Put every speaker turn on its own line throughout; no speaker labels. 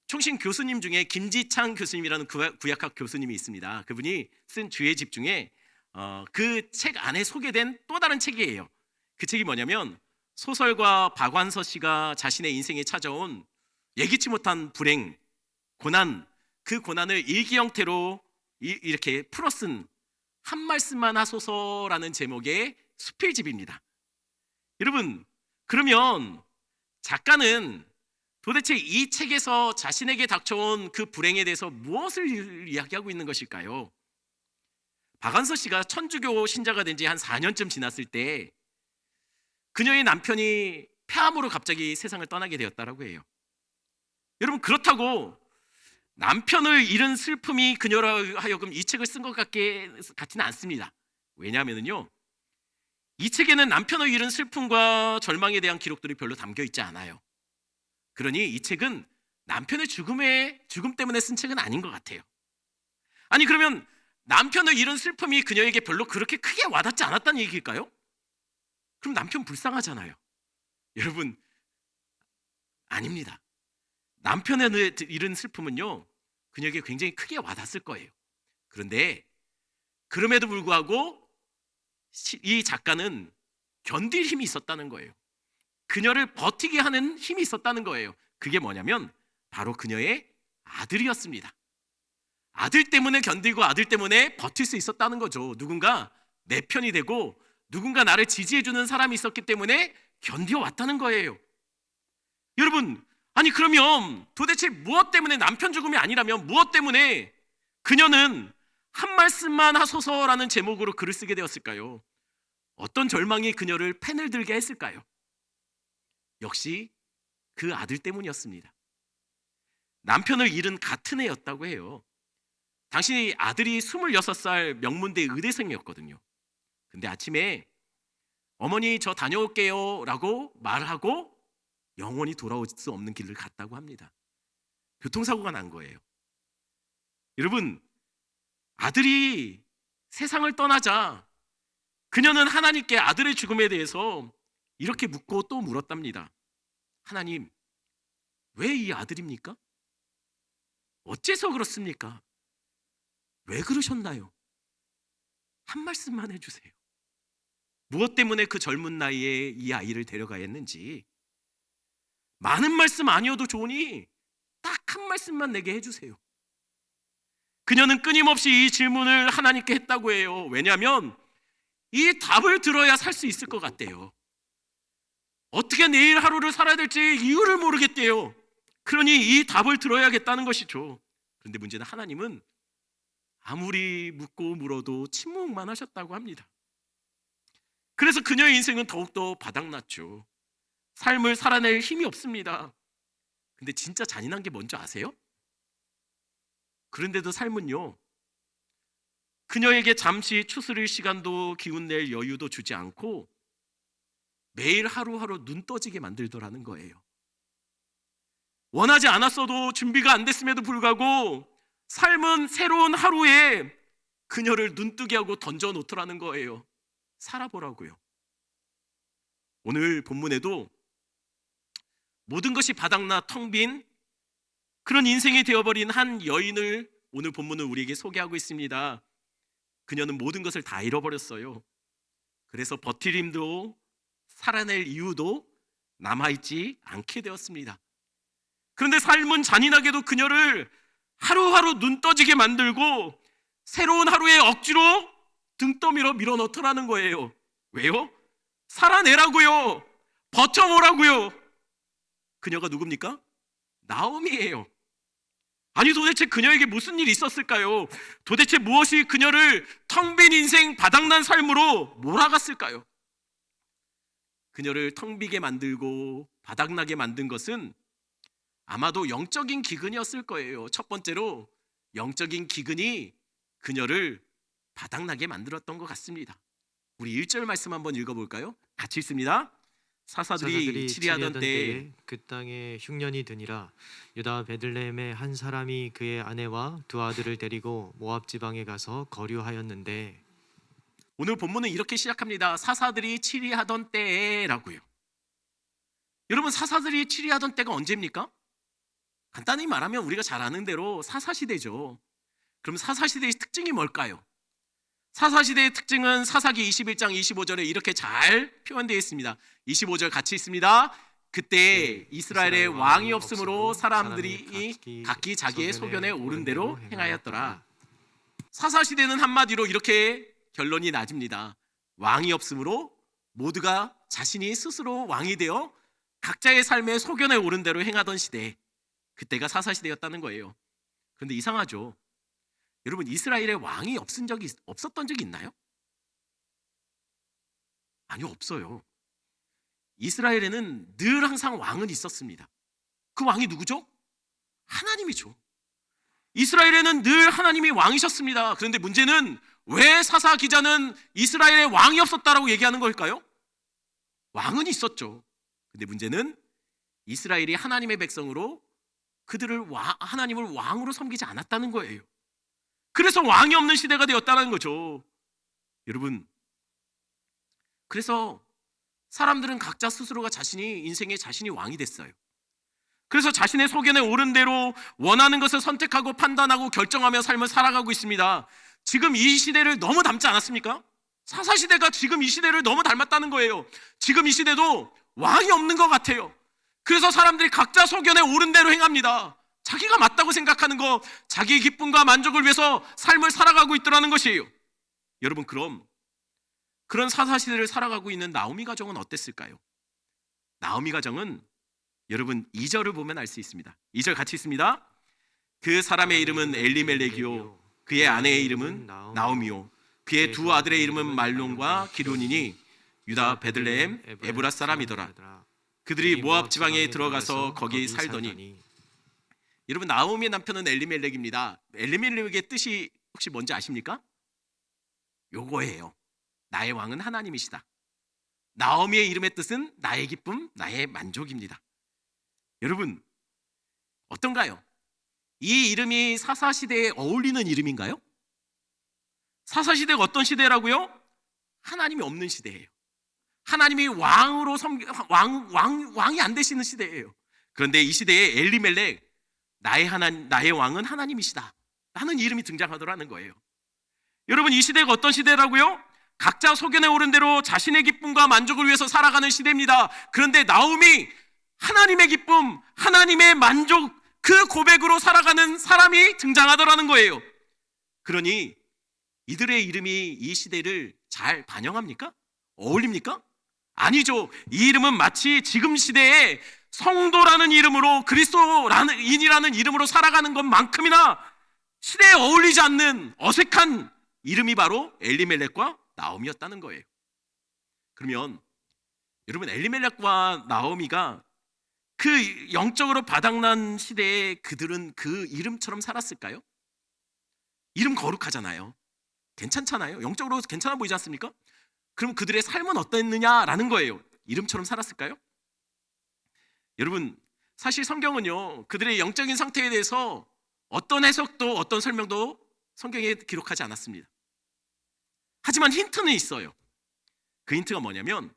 총신 교수님 중에 김지창 교수님이라는 구약학 교수님이 있습니다. 그분이 쓴 주의 집 중에 그 책 안에 소개된 또 다른 책이에요. 그 책이 뭐냐면 소설가 박완서 씨가 자신의 인생에 찾아온 예기치 못한 불행, 고난, 그 고난을 일기 형태로 이렇게 풀어 쓴 한 말씀만 하소서라는 제목의 수필집입니다. 여러분, 그러면 작가는 도대체 이 책에서 자신에게 닥쳐온 그 불행에 대해서 무엇을 이야기하고 있는 것일까요? 박완서 씨가 천주교 신자가 된 지 한 4년쯤 지났을 때 그녀의 남편이 폐암으로 갑자기 세상을 떠나게 되었다라고 해요. 여러분, 그렇다고 남편을 잃은 슬픔이 그녀로 하여금 이 책을 쓴 것 같지는 않습니다. 왜냐하면요, 이 책에는 남편을 잃은 슬픔과 절망에 대한 기록들이 별로 담겨 있지 않아요. 그러니 이 책은 남편의 죽음 때문에 쓴 책은 아닌 것 같아요. 아니, 그러면 남편을 잃은 슬픔이 그녀에게 별로 그렇게 크게 와닿지 않았다는 얘기일까요? 그럼 남편 불쌍하잖아요. 여러분, 아닙니다. 남편을 잃은 슬픔은요, 그녀에게 굉장히 크게 와닿았을 거예요. 그런데 그럼에도 불구하고 이 작가는 견딜 힘이 있었다는 거예요. 그녀를 버티게 하는 힘이 있었다는 거예요. 그게 뭐냐면 바로 그녀의 아들이었습니다. 아들 때문에 견디고 아들 때문에 버틸 수 있었다는 거죠. 누군가 내 편이 되고 누군가 나를 지지해주는 사람이 있었기 때문에 견뎌왔다는 거예요. 여러분, 아니 그러면 도대체 무엇 때문에, 남편 죽음이 아니라면 무엇 때문에 그녀는 한 말씀만 하소서라는 제목으로 글을 쓰게 되었을까요? 어떤 절망이 그녀를 펜을 들게 했을까요? 역시 그 아들 때문이었습니다. 남편을 잃은 같은 해였다고 해요. 당시 아들이 26살 명문대 의대생이었거든요. 근데 아침에 어머니 저 다녀올게요 라고 말하고 영원히 돌아올 수 없는 길을 갔다고 합니다. 교통사고가 난 거예요. 여러분, 아들이 세상을 떠나자 그녀는 하나님께 아들의 죽음에 대해서 이렇게 묻고 또 물었답니다. 하나님, 왜 이 아들입니까? 어째서 그렇습니까? 왜 그러셨나요? 한 말씀만 해주세요. 무엇 때문에 그 젊은 나이에 이 아이를 데려가야 했는지, 많은 말씀 아니어도 좋으니 딱 한 말씀만 내게 해주세요. 그녀는 끊임없이 이 질문을 하나님께 했다고 해요. 왜냐하면 이 답을 들어야 살 수 있을 것 같대요. 어떻게 내일 하루를 살아야 될지 이유를 모르겠대요. 그러니 이 답을 들어야겠다는 것이죠. 그런데 문제는 하나님은 아무리 묻고 물어도 침묵만 하셨다고 합니다. 그래서 그녀의 인생은 더욱더 바닥났죠. 삶을 살아낼 힘이 없습니다. 근데 진짜 잔인한 게 뭔지 아세요? 그런데도 삶은요, 그녀에게 잠시 추스릴 시간도 기운낼 여유도 주지 않고 매일 하루하루 눈 떠지게 만들더라는 거예요. 원하지 않았어도 준비가 안 됐음에도 불구하고 삶은 새로운 하루에 그녀를 눈뜨게 하고 던져놓더라는 거예요. 살아보라고요. 오늘 본문에도 모든 것이 바닥나 텅 빈 그런 인생이 되어버린 한 여인을 오늘 본문은 우리에게 소개하고 있습니다. 그녀는 모든 것을 다 잃어버렸어요. 그래서 버틸 힘도 살아낼 이유도 남아있지 않게 되었습니다. 그런데 삶은 잔인하게도 그녀를 하루하루 눈 떠지게 만들고 새로운 하루에 억지로 등 떠밀어 밀어넣더라는 거예요. 왜요? 살아내라고요. 버텨보라고요. 그녀가 누굽니까? 나오미예요. 아니 도대체 그녀에게 무슨 일이 있었을까요? 도대체 무엇이 그녀를 텅 빈 인생 바닥난 삶으로 몰아갔을까요? 그녀를 텅 비게 만들고 바닥나게 만든 것은 아마도 영적인 기근이었을 거예요. 첫 번째로 영적인 기근이 그녀를 바닥나게 만들었던 것 같습니다. 우리 1절 말씀 한번 읽어볼까요? 같이 읽습니다. 사사들이 치리하던 때에
그 땅에 흉년이 드니라. 유다 베들레헴의 한 사람이 그의 아내와 두 아들을 데리고 모압 지방에 가서 거류하였는데,
오늘 본문은 이렇게 시작합니다. 사사들이 치리하던 때라고요. 여러분, 사사들이 치리하던 때가 언제입니까? 간단히 말하면 우리가 잘 아는 대로 사사시대죠. 그럼 사사시대의 특징이 뭘까요? 사사시대의 특징은 사사기 21장 25절에 이렇게 잘 표현되어 있습니다. 25절 같이 있습니다. 그때 이스라엘에 왕이 없으므로 사람들이 각기 자기의 소견에 오른 대로 행하였더라. 사사시대는 한마디로 이렇게 결론이 나집니다. 왕이 없으므로 모두가 자신이 스스로 왕이 되어 각자의 삶의 소견에 오른 대로 행하던 시대, 그때가 사사시대였다는 거예요. 그런데 이상하죠. 여러분, 이스라엘에 왕이 없었던 적이 있나요? 아니요, 없어요. 이스라엘에는 늘 항상 왕은 있었습니다. 그 왕이 누구죠? 하나님이죠. 이스라엘에는 늘 하나님이 왕이셨습니다. 그런데 문제는 왜 사사 기자는 이스라엘에 왕이 없었다라고 얘기하는 걸까요? 왕은 있었죠. 근데 문제는 이스라엘이 하나님의 백성으로 하나님을 왕으로 섬기지 않았다는 거예요. 그래서 왕이 없는 시대가 되었다는 거죠. 여러분, 그래서 사람들은 각자 스스로가 인생의 자신이 왕이 됐어요. 그래서 자신의 소견에 오른 대로 원하는 것을 선택하고 판단하고 결정하며 삶을 살아가고 있습니다. 지금 이 시대를 너무 닮지 않았습니까? 사사시대가 지금 이 시대를 너무 닮았다는 거예요. 지금 이 시대도 왕이 없는 것 같아요. 그래서 사람들이 각자 소견에 오른 대로 행합니다. 자기가 맞다고 생각하는 거, 자기의 기쁨과 만족을 위해서 삶을 살아가고 있더라는 것이에요. 여러분, 그런 사사시대를 살아가고 있는 나오미 가정은 어땠을까요? 나오미 가정은 여러분 2절을 보면 알 수 있습니다. 2절 같이 있습니다. 그 사람의 이름은 엘리멜렉이요 그의 아내의 이름은 나오미요 그의 두 아들의 이름은 말론과 기론이니 유다 베들레헴 에브라 사람이더라. 그들이 모압 지방에 들어가서 거기 살더니. 여러분, 나오미의 남편은 엘리멜렉입니다. 엘리멜렉의 뜻이 혹시 뭔지 아십니까? 요거예요. 나의 왕은 하나님이시다. 나오미의 이름의 뜻은 나의 기쁨, 나의 만족입니다. 여러분, 어떤가요? 이 이름이 사사시대에 어울리는 이름인가요? 사사시대가 어떤 시대라고요? 하나님이 없는 시대예요. 하나님이 왕이 안 되시는 시대예요. 그런데 이 시대에 엘리멜렉, 나의 왕은 하나님이시다 라는 이름이 등장하더라는 거예요. 여러분, 이 시대가 어떤 시대라고요? 각자 소견에 오른 대로 자신의 기쁨과 만족을 위해서 살아가는 시대입니다. 그런데 나오미, 하나님의 기쁨, 하나님의 만족, 그 고백으로 살아가는 사람이 등장하더라는 거예요. 그러니 이들의 이름이 이 시대를 잘 반영합니까? 어울립니까? 아니죠. 이 이름은 마치 지금 시대에 성도라는 이름으로, 그리스도인이라는 이름으로 살아가는 것만큼이나 시대에 어울리지 않는 어색한 이름이 바로 엘리멜렉과 나오미였다는 거예요. 그러면 여러분, 엘리멜렉과 나오미가 그 영적으로 바닥난 시대에 그들은 그 이름처럼 살았을까요? 이름 거룩하잖아요. 괜찮잖아요. 영적으로 괜찮아 보이지 않습니까? 그럼 그들의 삶은 어땠느냐라는 거예요. 이름처럼 살았을까요? 여러분, 사실 성경은요, 그들의 영적인 상태에 대해서 어떤 해석도 어떤 설명도 성경에 기록하지 않았습니다. 하지만 힌트는 있어요. 그 힌트가 뭐냐면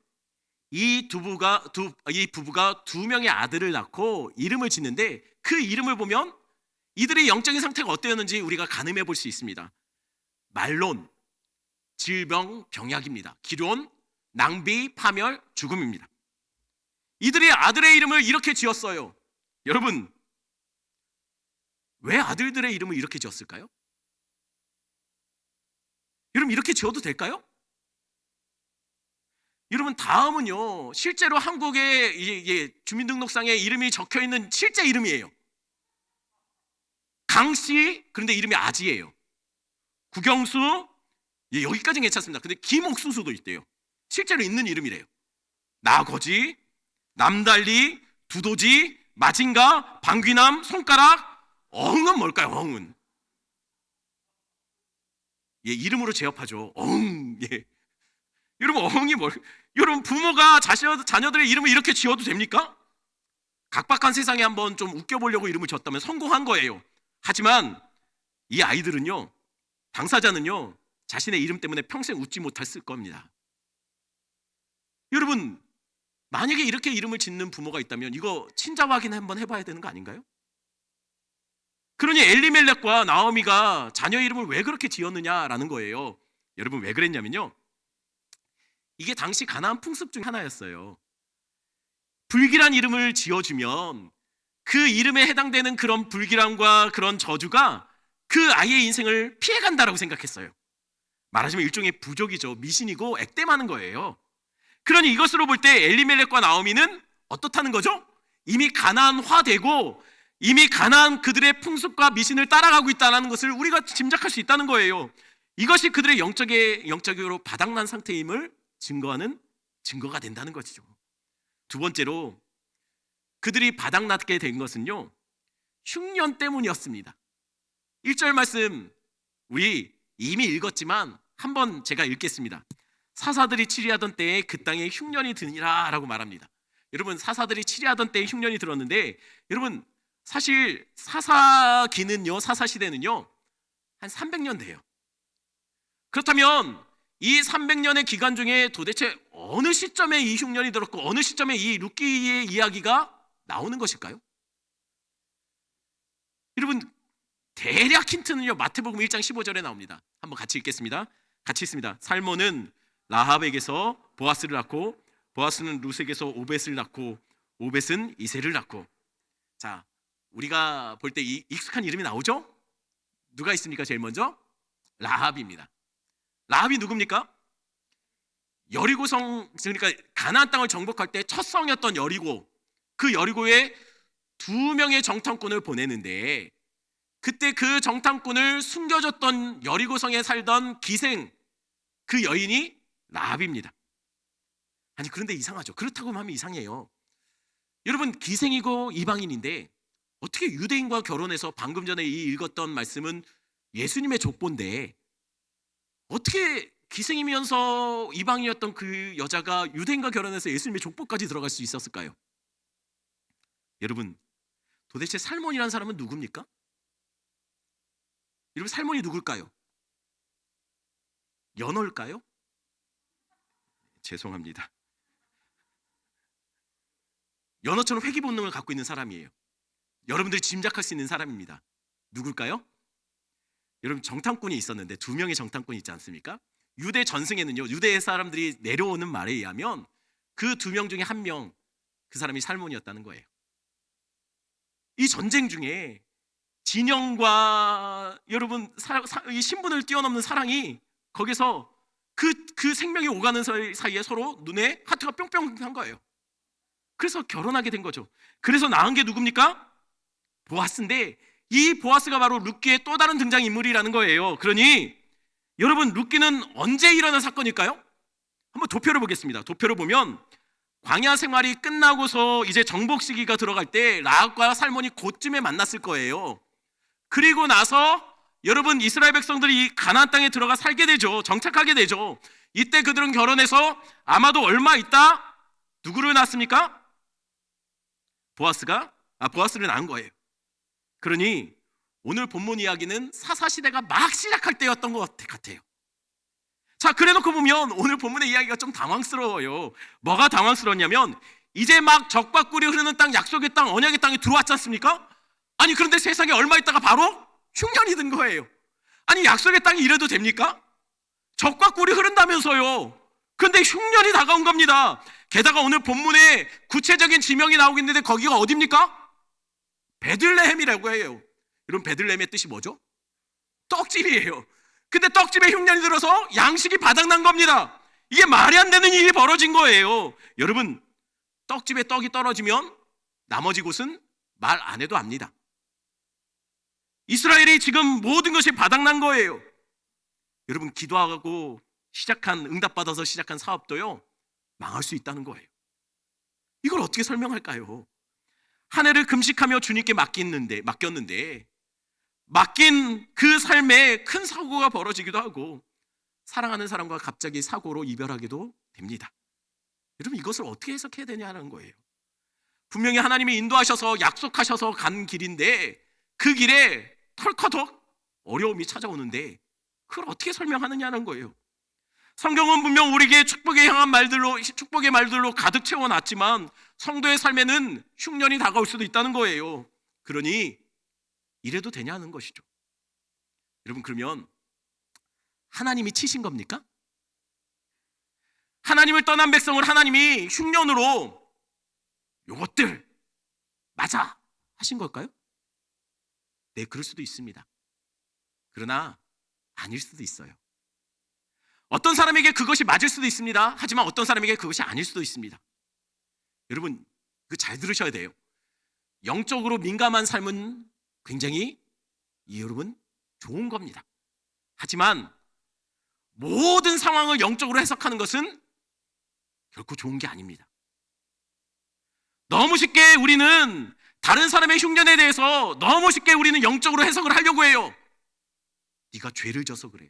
이 부부가 두 명의 아들을 낳고 이름을 짓는데 그 이름을 보면 이들의 영적인 상태가 어땠는지 우리가 가늠해 볼 수 있습니다. 말론, 질병, 병약입니다. 기론, 낭비, 파멸, 죽음입니다. 이들의 아들의 이름을 이렇게 지었어요. 여러분, 왜 아들들의 이름을 이렇게 지었을까요? 여러분, 이렇게 지어도 될까요? 여러분, 다음은요, 실제로 한국의 주민등록상에 이름이 적혀있는 실제 이름이에요. 강씨, 그런데 이름이 아지예요. 구경수, 여기까지는 괜찮습니다. 근데 김옥수수도 있대요. 실제로 있는 이름이래요. 나거지, 남달리, 두도지, 마징가, 방귀남, 손가락, 어흥은 뭘까요? 어흥은 이름으로 제협하죠. 어흥. 여러분, 어흥이 여러분, 부모가 자녀들의 이름을 이렇게 지어도 됩니까? 각박한 세상에 한번 좀 웃겨보려고 이름을 지었다면 성공한 거예요. 하지만 이 아이들은요, 당사자는요, 자신의 이름 때문에 평생 웃지 못했을 겁니다. 여러분, 만약에 이렇게 이름을 짓는 부모가 있다면 이거 친자 확인 한번 해봐야 되는 거 아닌가요? 그러니 엘리멜렉과 나오미가 자녀 이름을 왜 그렇게 지었느냐라는 거예요. 여러분 왜 그랬냐면요, 이게 당시 가나안 풍습 중 하나였어요. 불길한 이름을 지어주면 그 이름에 해당되는 그런 불길함과 그런 저주가 그 아이의 인생을 피해간다라고 생각했어요. 말하자면 일종의 부족이죠. 미신이고 액땜하는 거예요. 그러니 이것으로 볼 때 엘리멜렉과 나오미는 어떻다는 거죠? 이미 가나안화되고 이미 가나안 그들의 풍습과 미신을 따라가고 있다는 것을 우리가 짐작할 수 있다는 거예요. 이것이 그들의 영적으로 바닥난 상태임을 증거하는 증거가 된다는 것이죠. 두 번째로 그들이 바닥나게 된 것은요, 흉년 때문이었습니다. 1절 말씀 우리 이미 읽었지만 한번 제가 읽겠습니다. 사사들이 치리하던 때에 그 땅에 흉년이 드니라 라고 말합니다. 여러분, 사사들이 치리하던 때에 흉년이 들었는데, 여러분 사실 사사기는요, 사사시대는요 한 300년 돼요. 그렇다면 이 300년의 기간 중에 도대체 어느 시점에 이 흉년이 들었고 어느 시점에 이 룻기의 이야기가 나오는 것일까요? 여러분, 대략 힌트는요 마태복음 1장 15절에 나옵니다. 한번 같이 읽겠습니다. 같이 읽습니다. 살몬은 라합에게서 보아스를 낳고, 보아스는 룻에게서 오벳을 낳고, 오벳은 이새를 낳고. 자, 우리가 볼 때 익숙한 이름이 나오죠? 누가 있습니까? 제일 먼저 라합입니다. 라합이 누굽니까? 여리고성, 그러니까 가나안 땅을 정복할 때 첫 성이었던 여리고, 그 여리고에 2명의 정탐꾼을 보내는데, 그때 그 정탐꾼을 숨겨줬던 여리고성에 살던 기생, 그 여인이 라합입니다. 아니 그런데 이상하죠. 그렇다고 하면 이상해요. 여러분, 기생이고 이방인인데 어떻게 유대인과 결혼해서, 방금 전에 읽었던 말씀은 예수님의 족보인데 어떻게 기생이면서 이방인이었던 그 여자가 유대인과 결혼해서 예수님의 족보까지 들어갈 수 있었을까요? 여러분, 도대체 살몬이라는 사람은 누굽니까? 여러분, 살몬이 누굴까요? 연월까요? 죄송합니다. 연어처럼 회귀 본능을 갖고 있는 사람이에요. 여러분들이 짐작할 수 있는 사람입니다. 누굴까요? 여러분, 정탐꾼이 있었는데 2명의 정탐꾼이 있지 않습니까? 유대 전승에는요, 유대 사람들이 내려오는 말에 의하면 그 2명 중에 1명, 그 사람이 살몬이었다는 거예요. 이 전쟁 중에 진영과 여러분 이 신분을 뛰어넘는 사랑이 거기서 그 생명이 오가는 사이에 서로 눈에 하트가 뿅뿅한 거예요. 그래서 결혼하게 된 거죠. 그래서 낳은 게 누굽니까? 보아스인데, 이 보아스가 바로 룻기의 또 다른 등장인물이라는 거예요. 그러니 여러분, 룻기는 언제 일어난 사건일까요? 한번 도표를 보겠습니다. 도표를 보면 광야 생활이 끝나고서 이제 정복 시기가 들어갈 때 라합과 살몬이 그쯤에 만났을 거예요. 그리고 나서 여러분, 이스라엘 백성들이 이 가나안 땅에 들어가 살게 되죠. 정착하게 되죠. 이때 그들은 결혼해서 아마도 얼마 있다 누구를 낳았습니까? 보아스를 낳은 거예요. 그러니 오늘 본문 이야기는 사사시대가 막 시작할 때였던 것 같아요. 자, 그래놓고 보면 오늘 본문의 이야기가 좀 당황스러워요. 뭐가 당황스러웠냐면, 이제 막 적과 꿀이 흐르는 땅, 약속의 땅, 언약의 땅에 들어왔지 않습니까? 아니 그런데 세상에 얼마 있다가 바로 흉년이 든 거예요. 아니 약속의 땅이 이래도 됩니까? 적과 꿀이 흐른다면서요. 그런데 흉년이 다가온 겁니다. 게다가 오늘 본문에 구체적인 지명이 나오고 있는데 거기가 어디입니까? 베들레헴이라고 해요. 여러분, 베들레헴의 뜻이 뭐죠? 떡집이에요. 근데 떡집에 흉년이 들어서 양식이 바닥난 겁니다. 이게 말이 안 되는 일이 벌어진 거예요. 여러분, 떡집에 떡이 떨어지면 나머지 곳은 말 안 해도 압니다. 이스라엘이 지금 모든 것이 바닥난 거예요. 여러분, 기도하고 응답받아서 시작한 사업도요, 망할 수 있다는 거예요. 이걸 어떻게 설명할까요? 한 해를 금식하며 주님께 맡겼는데 맡긴 그 삶에 큰 사고가 벌어지기도 하고, 사랑하는 사람과 갑자기 사고로 이별하기도 됩니다. 여러분, 이것을 어떻게 해석해야 되냐는 거예요. 분명히 하나님이 인도하셔서 약속하셔서 간 길인데 그 길에 털커덕 어려움이 찾아오는데 그걸 어떻게 설명하느냐는 거예요. 성경은 분명 우리에게 축복의 말들로 가득 채워놨지만 성도의 삶에는 흉년이 다가올 수도 있다는 거예요. 그러니 이래도 되냐는 것이죠. 여러분, 그러면 하나님이 치신 겁니까? 하나님을 떠난 백성을 하나님이 흉년으로 요것들 맞아 하신 걸까요? 네, 그럴 수도 있습니다. 그러나 아닐 수도 있어요. 어떤 사람에게 그것이 맞을 수도 있습니다. 하지만 어떤 사람에게 그것이 아닐 수도 있습니다. 여러분, 그 잘 들으셔야 돼요. 영적으로 민감한 삶은 굉장히 여러분 좋은 겁니다. 하지만 모든 상황을 영적으로 해석하는 것은 결코 좋은 게 아닙니다. 너무 쉽게 우리는 다른 사람의 흉년에 대해서 너무 쉽게 우리는 영적으로 해석을 하려고 해요. 네가 죄를 져서 그래.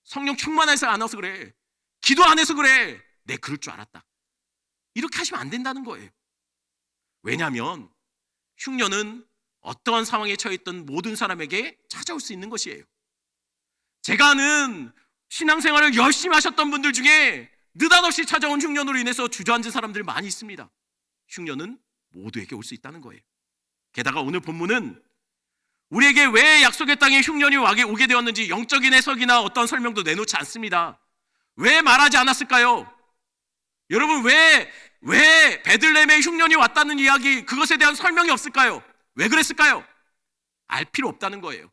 성령 충만해서 안 와서 그래. 기도 안 해서 그래. 내 그럴 줄 알았다. 이렇게 하시면 안 된다는 거예요. 왜냐하면 흉년은 어떠한 상황에 처했던 모든 사람에게 찾아올 수 있는 것이에요. 제가 아는 신앙생활을 열심히 하셨던 분들 중에 느닷없이 찾아온 흉년으로 인해서 주저앉은 사람들 많이 있습니다. 흉년은 모두에게 올 수 있다는 거예요. 게다가 오늘 본문은 우리에게 왜 약속의 땅에 흉년이 오게 되었는지 영적인 해석이나 어떤 설명도 내놓지 않습니다. 왜 말하지 않았을까요? 여러분, 왜 베들레헴에 흉년이 왔다는 이야기, 그것에 대한 설명이 없을까요? 왜 그랬을까요? 알 필요 없다는 거예요.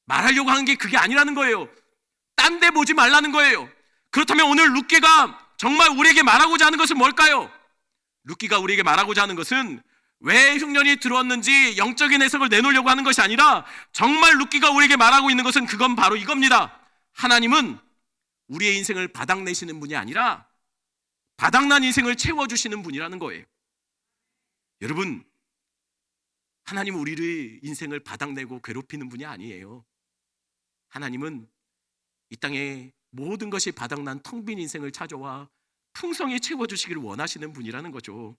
말하려고 하는 게 그게 아니라는 거예요. 딴 데 보지 말라는 거예요. 그렇다면 오늘 룻기가 정말 우리에게 말하고자 하는 것은 뭘까요? 룻기가 우리에게 말하고자 하는 것은 왜 흉년이 들어왔는지 영적인 해석을 내놓으려고 하는 것이 아니라 정말 룻기가 우리에게 말하고 있는 것은 그건 바로 이겁니다. 하나님은 우리의 인생을 바닥내시는 분이 아니라 바닥난 인생을 채워주시는 분이라는 거예요. 여러분, 하나님은 우리의 인생을 바닥내고 괴롭히는 분이 아니에요. 하나님은 이 땅에 모든 것이 바닥난 텅 빈 인생을 찾아와 풍성히 채워주시기를 원하시는 분이라는 거죠.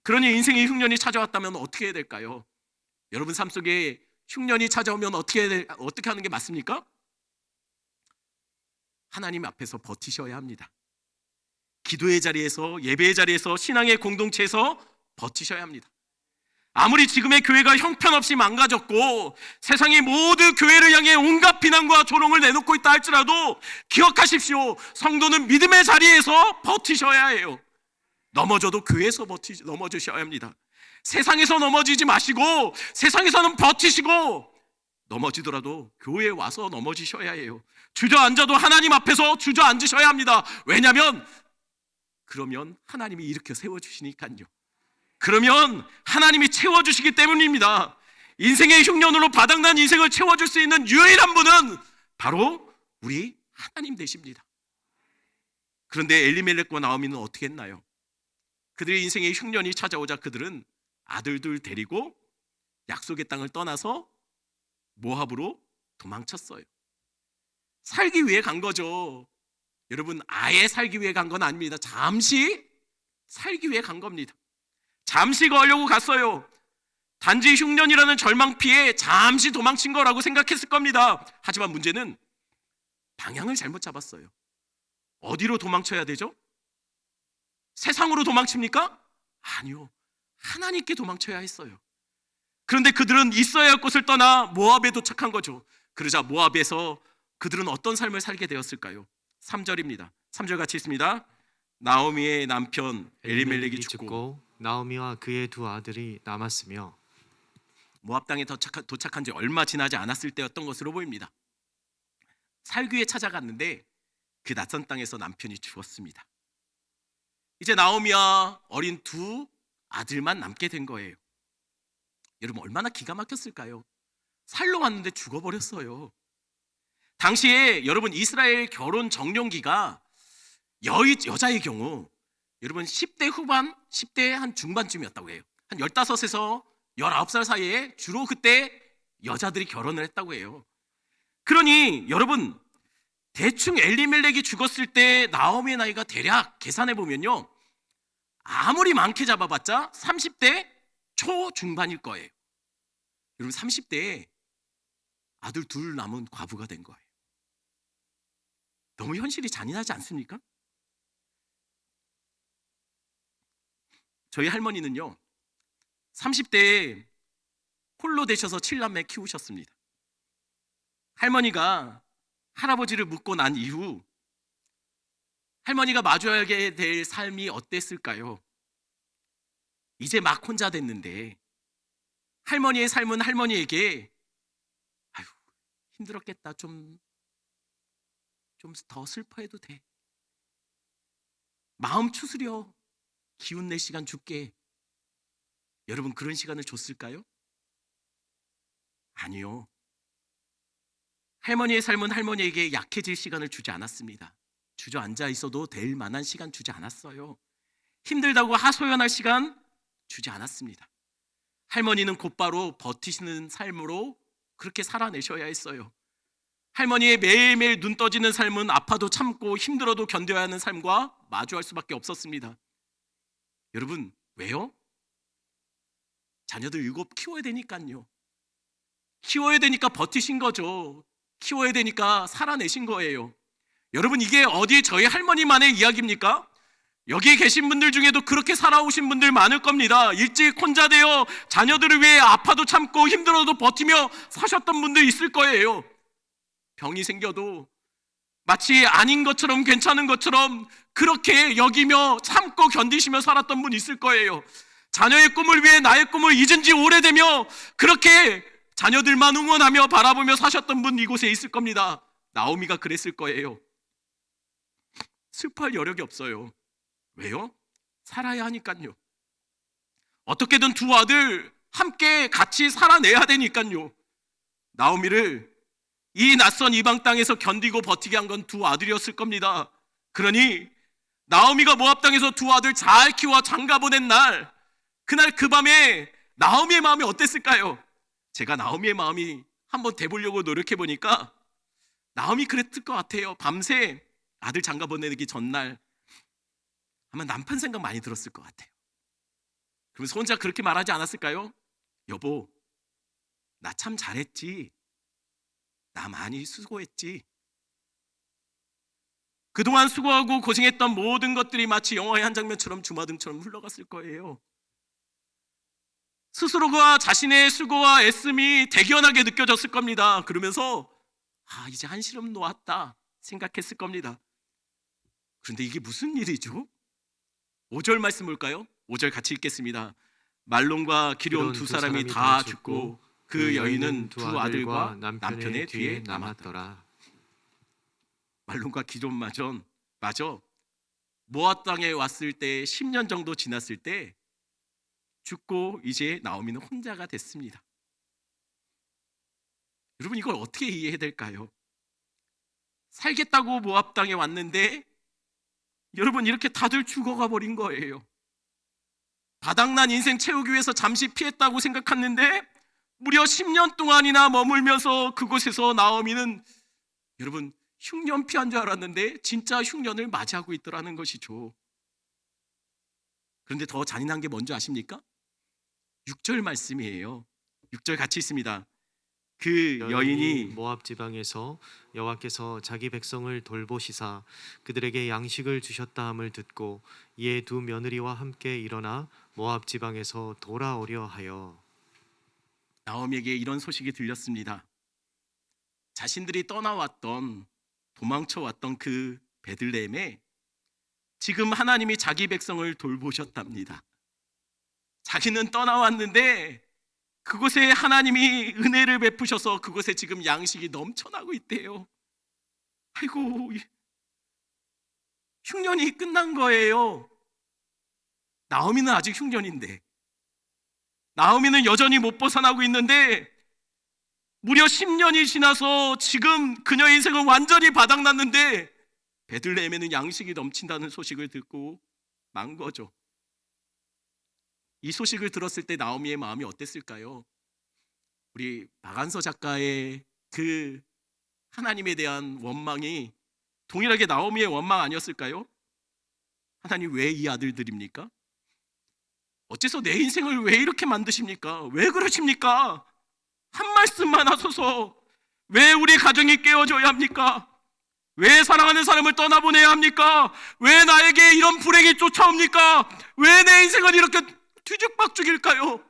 그러니 인생의 흉년이 찾아왔다면 어떻게 해야 될까요? 여러분 삶 속에 흉년이 찾아오면 어떻게 하는 게 맞습니까? 하나님 앞에서 버티셔야 합니다. 기도의 자리에서, 예배의 자리에서, 신앙의 공동체에서 버티셔야 합니다. 아무리 지금의 교회가 형편없이 망가졌고 세상이 모두 교회를 향해 온갖 비난과 조롱을 내놓고 있다 할지라도 기억하십시오. 성도는 믿음의 자리에서 버티셔야 해요. 넘어져도 교회에서 넘어지셔야 합니다. 세상에서 넘어지지 마시고 세상에서는 버티시고 넘어지더라도 교회에 와서 넘어지셔야 해요. 주저앉아도 하나님 앞에서 주저앉으셔야 합니다. 왜냐하면 그러면 하나님이 일으켜 세워주시니까요. 그러면 하나님이 채워주시기 때문입니다. 인생의 흉년으로 바닥난 인생을 채워줄 수 있는 유일한 분은 바로 우리 하나님 되십니다. 그런데 엘리멜렉과 나오미는 어떻게 했나요? 그들의 인생의 흉년이 찾아오자 그들은 아들들 데리고 약속의 땅을 떠나서 모압으로 도망쳤어요. 살기 위해 간 거죠. 여러분, 아예 살기 위해 간 건 아닙니다. 잠시 살기 위해 간 겁니다. 잠시 거하려고 갔어요. 단지 흉년이라는 절망 피해 잠시 도망친 거라고 생각했을 겁니다. 하지만 문제는 방향을 잘못 잡았어요. 어디로 도망쳐야 되죠? 세상으로 도망칩니까? 아니요. 하나님께 도망쳐야 했어요. 그런데 그들은 있어야 할 곳을 떠나 모압에 도착한 거죠. 그러자 모압에서 그들은 어떤 삶을 살게 되었을까요? 3절입니다. 3절 같이 읽습니다. 나오미의 남편 엘리멜렉이 죽고
나오미와 그의 두 아들이 남았으며.
모압 땅에 도착한 지 얼마 지나지 않았을 때였던 것으로 보입니다. 살기 위해 찾아갔는데 그 낯선 땅에서 남편이 죽었습니다. 이제 나오미와 어린 두 아들만 남게 된 거예요. 여러분, 얼마나 기가 막혔을까요? 살러 왔는데 죽어버렸어요. 당시에 여러분 이스라엘 결혼 정년기가 여자의 경우 여러분 10대 후반, 10대 한 중반쯤이었다고 해요. 한 15에서 19살 사이에 주로 그때 여자들이 결혼을 했다고 해요. 그러니 여러분 대충 엘리멜렉이 죽었을 때 나오미의 나이가 대략 계산해 보면요, 아무리 많게 잡아봤자 30대 초중반일 거예요. 여러분 30대에 아들 둘 남은 과부가 된 거예요. 너무 현실이 잔인하지 않습니까? 저희 할머니는요 30대에 홀로 되셔서 7남매 키우셨습니다. 할머니가 할아버지를 묻고 난 이후 할머니가 마주하게 될 삶이 어땠을까요? 이제 막 혼자 됐는데 할머니의 삶은 할머니에게 아유, 힘들었겠다. 좀 더 슬퍼해도 돼. 마음 추스려. 기운 낼 시간 줄게. 여러분 그런 시간을 줬을까요? 아니요. 할머니의 삶은 할머니에게 약해질 시간을 주지 않았습니다. 주저앉아 있어도 될 만한 시간 주지 않았어요. 힘들다고 하소연할 시간 주지 않았습니다. 할머니는 곧바로 버티시는 삶으로 그렇게 살아내셔야 했어요. 할머니의 매일매일 눈 떠지는 삶은 아파도 참고 힘들어도 견뎌야 하는 삶과 마주할 수밖에 없었습니다. 여러분 왜요? 자녀들 7 키워야 되니까요. 키워야 되니까 버티신 거죠. 키워야 되니까 살아내신 거예요. 여러분 이게 어디 저희 할머니만의 이야기입니까? 여기 계신 분들 중에도 그렇게 살아오신 분들 많을 겁니다. 일찍 혼자 되어 자녀들을 위해 아파도 참고 힘들어도 버티며 사셨던 분들 있을 거예요. 병이 생겨도 마치 아닌 것처럼 괜찮은 것처럼 그렇게 여기며 참고 견디시며 살았던 분 있을 거예요. 자녀의 꿈을 위해 나의 꿈을 잊은 지 오래되며 그렇게 자녀들만 응원하며 바라보며 사셨던 분 이곳에 있을 겁니다. 나오미가 그랬을 거예요. 슬퍼할 여력이 없어요. 왜요? 살아야 하니까요. 어떻게든 두 아들 함께 같이 살아내야 되니까요. 나오미를 이 낯선 이방 땅에서 견디고 버티게 한 건 두 아들이었을 겁니다. 그러니 나오미가 모압 땅에서 두 아들 잘 키워 장가 보낸 날, 그날 그 밤에 나오미의 마음이 어땠을까요? 제가 나오미의 마음이 한번 대보려고 노력해 보니까 나오미 그랬을 것 같아요. 밤새 아들 장가 보내기 전날 아마 남편 생각 많이 들었을 것 같아요. 그러면서 혼자 그렇게 말하지 않았을까요? 여보, 나 참 잘했지. 나 많이 수고했지. 그동안 수고하고 고생했던 모든 것들이 마치 영화의 한 장면처럼 주마등처럼 흘러갔을 거예요. 스스로가 자신의 수고와 애씀이 대견하게 느껴졌을 겁니다. 그러면서 이제 한시름 놓았다 생각했을 겁니다. 그런데 이게 무슨 일이죠? 5절 말씀 볼까요? 5절 같이 읽겠습니다. 말론과 기럧 두 사람이 다 죽고 그 여인은 두 아들과 남편의 뒤에 남았더라. 말론과 기럧 마저 모압 땅에 왔을 때 10년 정도 지났을 때 죽고 이제 나오미는 혼자가 됐습니다. 여러분 이걸 어떻게 이해해야 될까요? 살겠다고 모압 땅에 왔는데 여러분 이렇게 다들 죽어가 버린 거예요. 바닥난 인생 채우기 위해서 잠시 피했다고 생각했는데 무려 10년 동안이나 머물면서 그곳에서 나오미는 여러분 흉년 피한 줄 알았는데 진짜 흉년을 맞이하고 있더라는 것이죠. 그런데 더 잔인한 게 뭔지 아십니까? 6절 말씀이에요. 6절 같이 있습니다. 그 여인이
모압 지방에서 여호와께서 자기 백성을 돌보시사 그들에게 양식을 주셨다 함을 듣고 이에 두 며느리와 함께 일어나 모압 지방에서 돌아오려 하여.
나오미에게 이런 소식이 들렸습니다. 자신들이 떠나왔던 도망쳐왔던 그 베들레헴에 지금 하나님이 자기 백성을 돌보셨답니다. 자기는 떠나왔는데 그곳에 하나님이 은혜를 베푸셔서 그곳에 지금 양식이 넘쳐나고 있대요. 아이고, 흉년이 끝난 거예요. 나오미는 아직 흉년인데, 나오미는 여전히 못 벗어나고 있는데 무려 10년이 지나서 지금 그녀의 인생은 완전히 바닥났는데 베들레헴에는 양식이 넘친다는 소식을 듣고 만 거죠. 이 소식을 들었을 때 나오미의 마음이 어땠을까요? 우리 박안서 작가의 그 하나님에 대한 원망이 동일하게 나오미의 원망 아니었을까요? 하나님 왜 이 아들들입니까? 어째서 내 인생을 왜 이렇게 만드십니까? 왜 그러십니까? 한 말씀만 하소서. 왜 우리 가정이 깨어져야 합니까? 왜 사랑하는 사람을 떠나보내야 합니까? 왜 나에게 이런 불행이 쫓아옵니까? 왜 내 인생은 이렇게 뒤죽박죽일까요?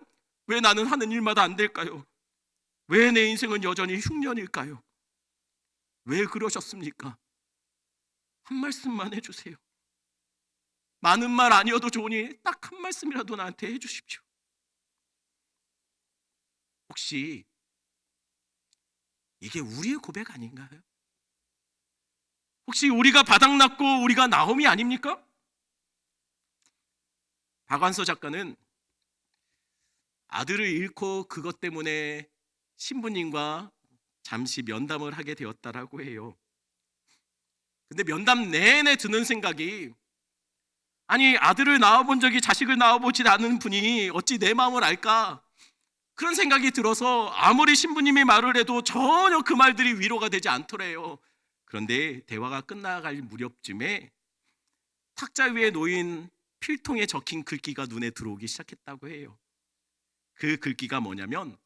왜 나는 하는 일마다 안 될까요? 왜 내 인생은 여전히 흉년일까요? 왜 그러셨습니까? 한 말씀만 해주세요. 많은 말 아니어도 좋으니 딱 한 말씀이라도 나한테 해주십시오. 혹시 이게 우리의 고백 아닌가요? 혹시 우리가 바닥났고 우리가 나홈이 아닙니까? 박완서 작가는 아들을 잃고 그것 때문에 신부님과 잠시 면담을 하게 되었다라고 해요. 근데 면담 내내 드는 생각이, 아니 아들을 낳아본 적이 자식을 낳아보지 않은 분이 어찌 내 마음을 알까? 그런 생각이 들어서 아무리 신부님이 말을 해도 전혀 그 말들이 위로가 되지 않더래요. 그런데 대화가 끝나갈 무렵쯤에 탁자 위에 놓인 필통에 적힌 글귀가 눈에 들어오기 시작했다고 해요. 그 글귀가 뭐냐면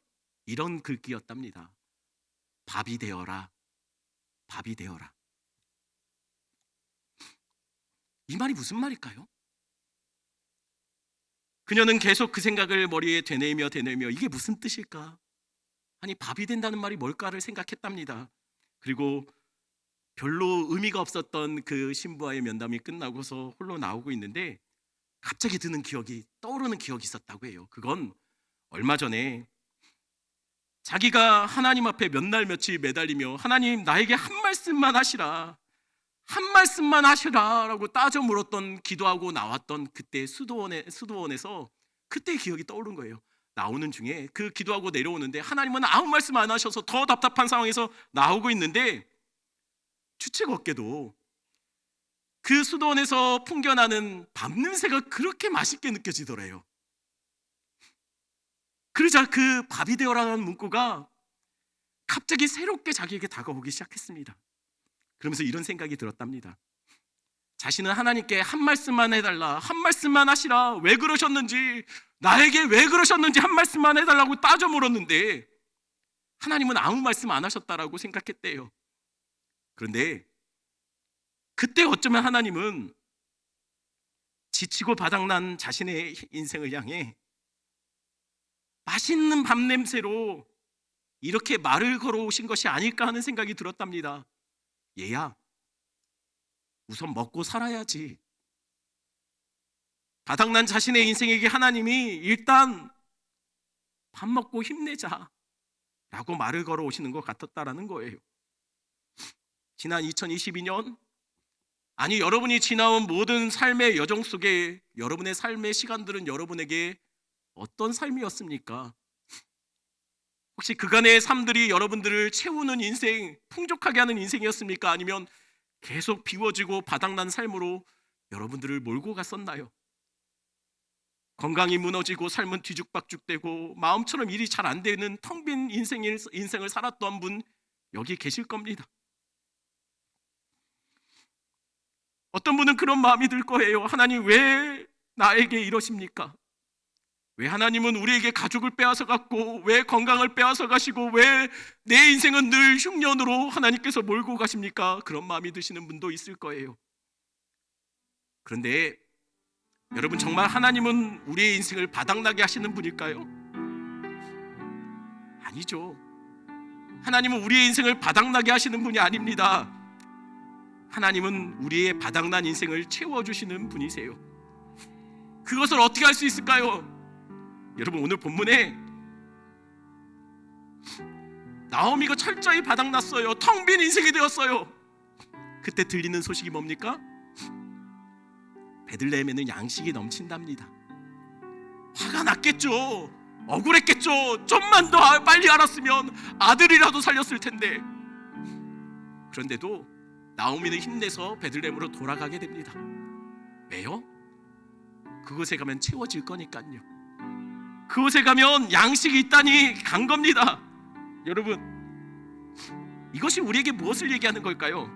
이런 글귀였답니다. 밥이 되어라, 밥이 되어라. 이 말이 무슨 말일까요? 그녀는 계속 그 생각을 머리에 되뇌이며 이게 무슨 뜻일까? 아니 밥이 된다는 말이 뭘까를 생각했답니다. 그리고 별로 의미가 없었던 그 신부와의 면담이 끝나고서 홀로 나오고 있는데 갑자기 떠오르는 기억이 있었다고 해요. 그건 얼마 전에 자기가 하나님 앞에 몇 날 며칠 매달리며 하나님 나에게 한 말씀만 하시라, 한 말씀만 하시라라고 따져 물었던, 기도하고 나왔던 그때 수도원에서 그때 기억이 떠오른 거예요. 나오는 중에 그 기도하고 내려오는데 하나님은 아무 말씀 안 하셔서 더 답답한 상황에서 나오고 있는데 주책 없게도 그 수도원에서 풍겨나는 밥 냄새가 그렇게 맛있게 느껴지더래요. 그러자 그 밥이 되어라는 문구가 갑자기 새롭게 자기에게 다가오기 시작했습니다. 그러면서 이런 생각이 들었답니다. 자신은 하나님께 한 말씀만 해달라, 한 말씀만 하시라, 왜 그러셨는지, 나에게 왜 그러셨는지 한 말씀만 해달라고 따져 물었는데 하나님은 아무 말씀 안 하셨다라고 생각했대요. 그런데 그때 어쩌면 하나님은 지치고 바닥난 자신의 인생을 향해 맛있는 밥 냄새로 이렇게 말을 걸어오신 것이 아닐까 하는 생각이 들었답니다. 얘야, 우선 먹고 살아야지. 바닥난 자신의 인생에게 하나님이 일단 밥 먹고 힘내자 라고 말을 걸어오시는 것 같았다라는 거예요. 지난 2022년, 아니 여러분이 지나온 모든 삶의 여정 속에 여러분의 삶의 시간들은 여러분에게 어떤 삶이었습니까? 혹시 그간의 삶들이 여러분들을 채우는 인생, 풍족하게 하는 인생이었습니까? 아니면 계속 비워지고 바닥난 삶으로 여러분들을 몰고 갔었나요? 건강이 무너지고 삶은 뒤죽박죽되고 마음처럼 일이 잘 안 되는 텅 빈 인생을 살았던 분 여기 계실 겁니다. 어떤 분은 그런 마음이 들 거예요. 하나님 왜 나에게 이러십니까? 왜 하나님은 우리에게 가족을 빼앗아 갔고, 왜 건강을 빼앗아 가시고, 왜 내 인생은 늘 흉년으로 하나님께서 몰고 가십니까? 그런 마음이 드시는 분도 있을 거예요. 그런데 여러분, 정말 하나님은 우리의 인생을 바닥나게 하시는 분일까요? 아니죠. 하나님은 우리의 인생을 바닥나게 하시는 분이 아닙니다. 하나님은 우리의 바닥난 인생을 채워주시는 분이세요. 그것을 어떻게 할 수 있을까요? 여러분, 오늘 본문에 나오미가 철저히 바닥났어요. 텅 빈 인생이 되었어요. 그때 들리는 소식이 뭡니까? 베들레헴에는 양식이 넘친답니다. 화가 났겠죠. 억울했겠죠. 좀만 더 빨리 알았으면 아들이라도 살렸을 텐데. 그런데도 나오미는 힘내서 베들레헴으로 돌아가게 됩니다. 왜요? 그곳에 가면 채워질 거니까요. 그곳에 가면 양식이 있다니 간 겁니다. 여러분, 이것이 우리에게 무엇을 얘기하는 걸까요?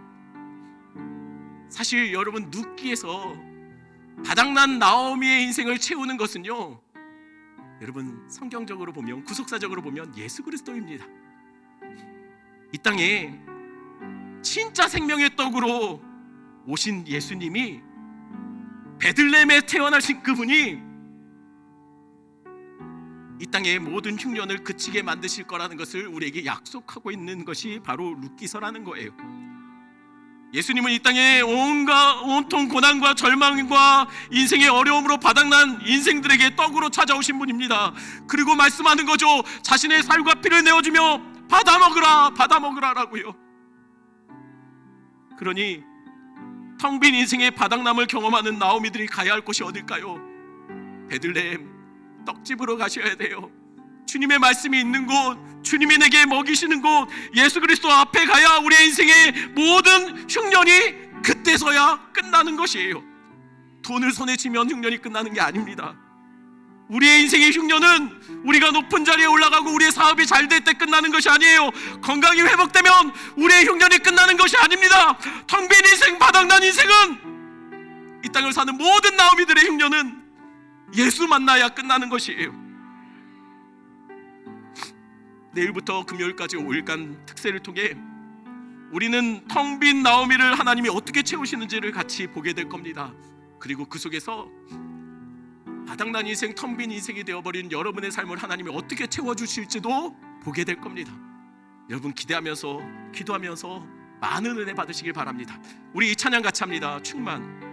사실 여러분, 눕기에서 바닥난 나오미의 인생을 채우는 것은요, 여러분 성경적으로 보면, 구속사적으로 보면 예수 그리스도입니다. 이 땅에 진짜 생명의 떡으로 오신 예수님이, 베들레헴에 태어나신 그분이 이 땅의 모든 흉년을 그치게 만드실 거라는 것을 우리에게 약속하고 있는 것이 바로 룻기서라는 거예요. 예수님은 이 땅에 온통 고난과 절망과 인생의 어려움으로 바닥난 인생들에게 떡으로 찾아오신 분입니다. 그리고 말씀하는 거죠. 자신의 살과 피를 내어주며 받아 먹으라, 받아 먹으라라고요. 그러니 텅 빈 인생의 바닥남을 경험하는 나오미들이 가야 할 곳이 어딜까요? 베들레헴 떡집으로 가셔야 돼요. 주님의 말씀이 있는 곳, 주님이 내게 먹이시는 곳, 예수 그리스도 앞에 가야 우리의 인생의 모든 흉년이 그때서야 끝나는 것이에요. 돈을 손에 쥐면 흉년이 끝나는 게 아닙니다. 우리의 인생의 흉년은 우리가 높은 자리에 올라가고 우리의 사업이 잘 될 때 끝나는 것이 아니에요. 건강이 회복되면 우리의 흉년이 끝나는 것이 아닙니다. 텅 빈 인생, 바닥난 인생은, 이 땅을 사는 모든 나오미들의 흉년은 예수 만나야 끝나는 것이에요. 내일부터 금요일까지 5일간 특세를 통해 우리는 텅 빈 나오미를 하나님이 어떻게 채우시는지를 같이 보게 될 겁니다. 그리고 그 속에서 바닥난 인생, 텅 빈 인생이 되어버린 여러분의 삶을 하나님이 어떻게 채워주실지도 보게 될 겁니다. 여러분 기대하면서 기도하면서 많은 은혜 받으시길 바랍니다. 우리 이 찬양 같이 합니다. 충만.